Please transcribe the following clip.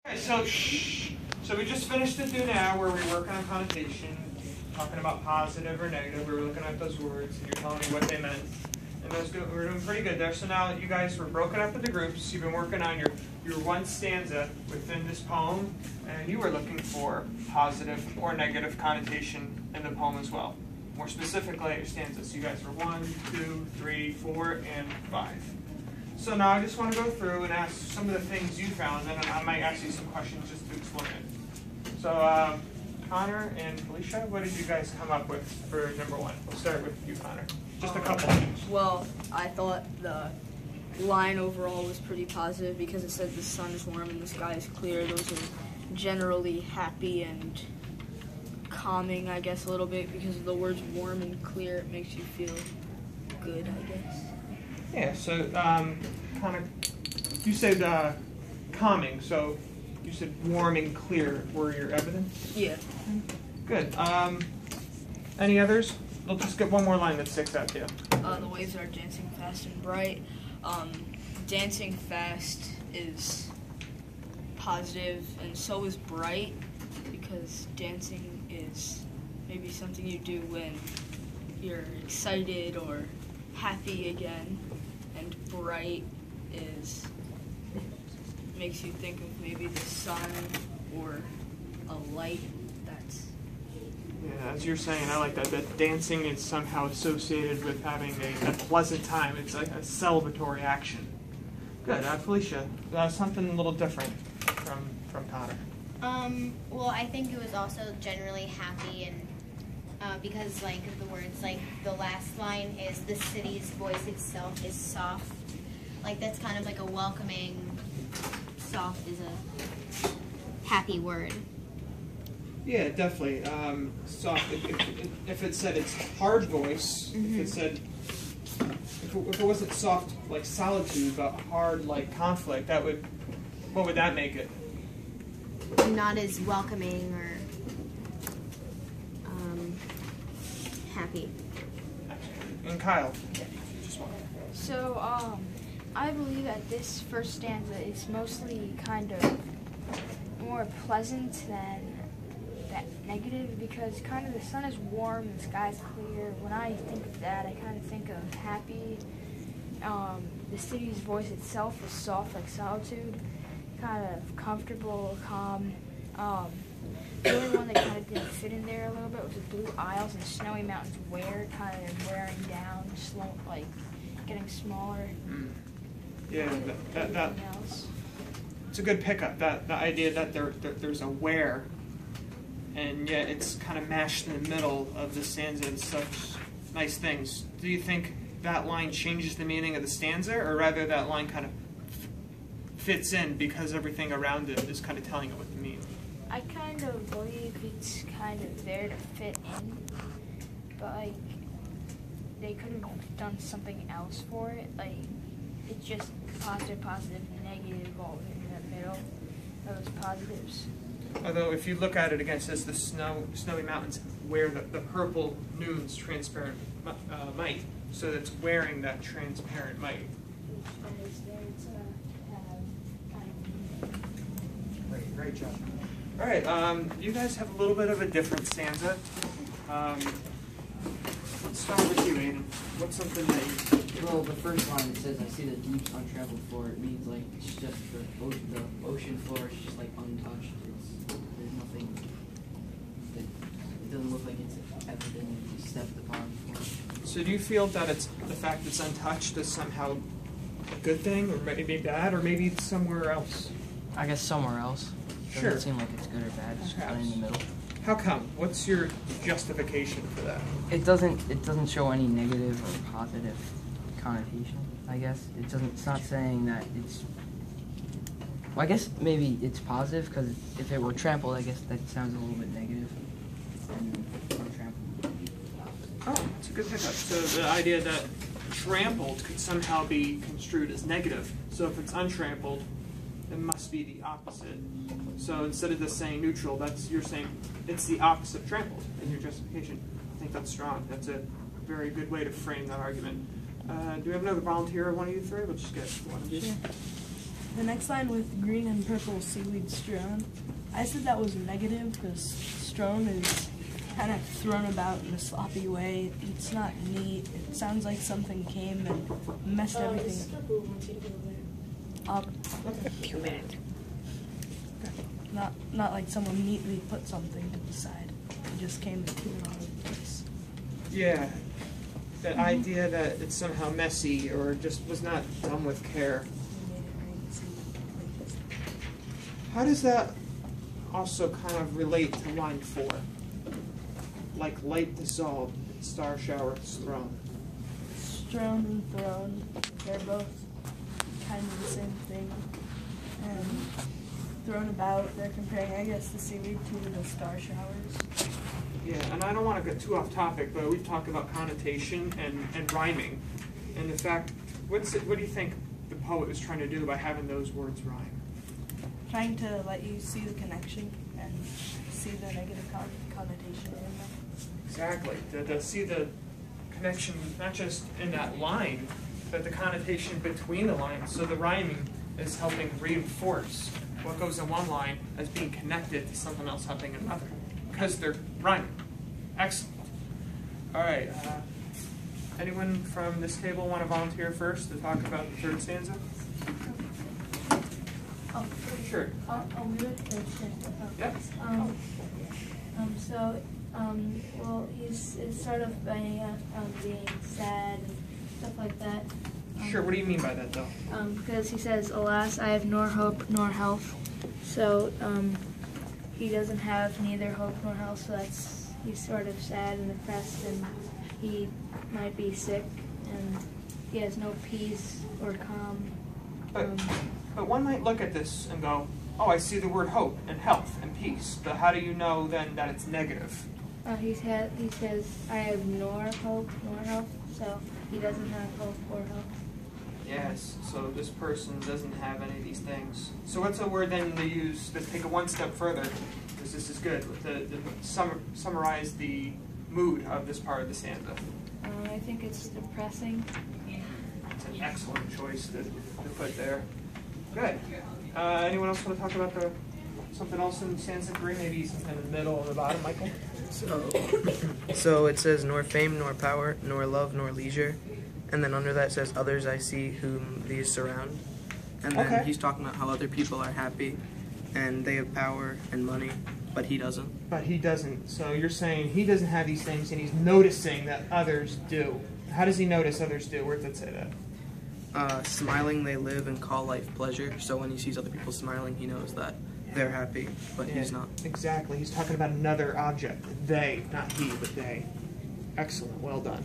Okay, so we just finished the do now where we were working on connotation, talking about positive or negative. We were looking at those words and you're telling me what they meant. And we were doing pretty good there. So now you guys were broken up into groups. You've been working on your one stanza within this poem, and you were looking for positive or negative connotation in the poem as well. More specifically at your stanzas. So you guys were 1, 2, 3, 4, and 5. So now I just want to go through and ask some of the things you found, and then I might ask you some questions just to explain it. So Connor and Felicia, what did you guys come up with for number 1? We'll start with you, Connor. Just a couple things. Well, I thought the line overall was pretty positive because it said the sun is warm and the sky is clear. Those are generally happy and calming, I guess, a little bit because of the words warm and clear. It makes you feel good, I guess. Yeah, so kind of, you said calming, so you said warm and clear were your evidence? Yeah. Good. Any others? We'll just get one more line that sticks out to you. The waves are dancing fast and bright. Dancing fast is positive, and so is bright, because dancing is maybe something you do when you're excited or happy again, and bright makes you think of maybe the sun or a light that's... Yeah, as you're saying, I like that dancing is somehow associated with having a pleasant time. It's like a celebratory action. Good. Felicia, something a little different from Connor. Well, I think it was also generally happy, and because like the words, like the last line is the city's voice itself is soft. Like that's kind of like a welcoming. Soft is a happy word. Yeah, definitely. Soft. If it said it's hard voice, if it said, if it wasn't soft like solitude, but hard like conflict, what would that make it? Not as welcoming or happy. And Kyle, just one. So, I believe that this first stanza is mostly kind of more pleasant than that negative, because kind of the sun is warm and the sky's clear. When I think of that, I kind of think of happy. The city's voice itself is soft like solitude, kind of comfortable, calm. The only one that kind of didn't fit in there a little bit was the blue isles and snowy mountains kind of wearing down, slow, like getting smaller. Yeah, it's a good pickup. The idea that there's a where, and yet it's kind of mashed in the middle of the stanza and such nice things. Do you think that line changes the meaning of the stanza, or rather that line kind of fits in because everything around it is kind of telling it what to mean? I kind of believe it's kind of there to fit in, but like they could have done something else for it. Like it's just positive, negative, all in the middle of those positives. Although if you look at it again, it says the snowy mountains wear the purple noon's transparent might, so it's wearing that transparent might. Great job. All right, you guys have a little bit of a different stanza. Let's start with you, Aiden. What's something that you... Well, the first line, it says, I see the deep's untraveled floor. It means like it's just the ocean floor is just like untouched. There's nothing it doesn't look like it's ever been stepped upon before. So do you feel that it's the fact it's untouched is somehow a good thing, or maybe bad, or maybe it's somewhere else? I guess somewhere else. Sure. Doesn't seem like it's good or bad. It's kind of in the middle. How come? What's your justification for that? It doesn't show any negative or positive connotation, I guess. It's not saying that it's... Well, I guess maybe it's positive, because if it were trampled, I guess that sounds a little bit negative. And untrampled. Oh, it's a good pickup. So the idea that trampled could somehow be construed as negative. So if it's untrampled, it must be the opposite. So instead of just saying neutral, you're saying it's the opposite of trampled in your justification. I think that's strong. That's a very good way to frame that argument. Do we have another volunteer, one of you three? We'll just get one of you. Yeah. The next line with green and purple seaweed strewn, I said that was negative because strewn is kind of thrown about in a sloppy way. It's not neat. It sounds like something came and messed everything up. A few minutes. Not like someone neatly put something to the side. It just came and threw it all over the place. Yeah, that idea that it's somehow messy or just was not done with care. How does that also kind of relate to line 4? Like light dissolved, star shower thrown. Strewn and thrown, they're both kind of the same thing. And thrown about, they're comparing, I guess, the seaweed to the star showers. Yeah, and I don't want to get too off topic, but we've talked about connotation and rhyming. And the fact, what do you think the poet was trying to do by having those words rhyme? Trying to let you see the connection and see the negative connotation in them. Exactly, to see the connection not just in that line, but the connotation between the lines. So the rhyming is helping reinforce what goes in one line as being connected to something else happening in another, because they're rhyming. Excellent. All right, anyone from this table want to volunteer first to talk about the third stanza? Oh, Sure. I'll read it first. Yep. Well, it's sort of by being sad and stuff like that. Sure, what do you mean by that, though? Because he says, "Alas, I have nor hope nor health." So he doesn't have neither hope nor health. So he's sort of sad and depressed, and he might be sick, and he has no peace or calm. But one might look at this and go, oh, I see the word hope and health and peace. But how do you know then that it's negative? He says, "I have nor hope nor health." So he doesn't have hope or health. Yes, so this person doesn't have any of these things. So what's a word then to use? Let's take it one step further, because this is good. Summarize the mood of this part of the stanza. I think it's depressing. It's an excellent choice to put there. Good. Anyone else want to talk about something else in stanza 3? Maybe something in the middle or the bottom, Michael? So it says, nor fame, nor power, nor love, nor leisure. And then under that says, others I see whom these surround. And then he's talking about how other people are happy and they have power and money, but he doesn't. But he doesn't. So you're saying he doesn't have these things and he's noticing that others do. How does he notice others do? Where does it say that? Smiling they live and call life pleasure. So when he sees other people smiling, he knows that they're happy, but he's not. Exactly. He's talking about another object. They, not he, but they. Excellent. Well done.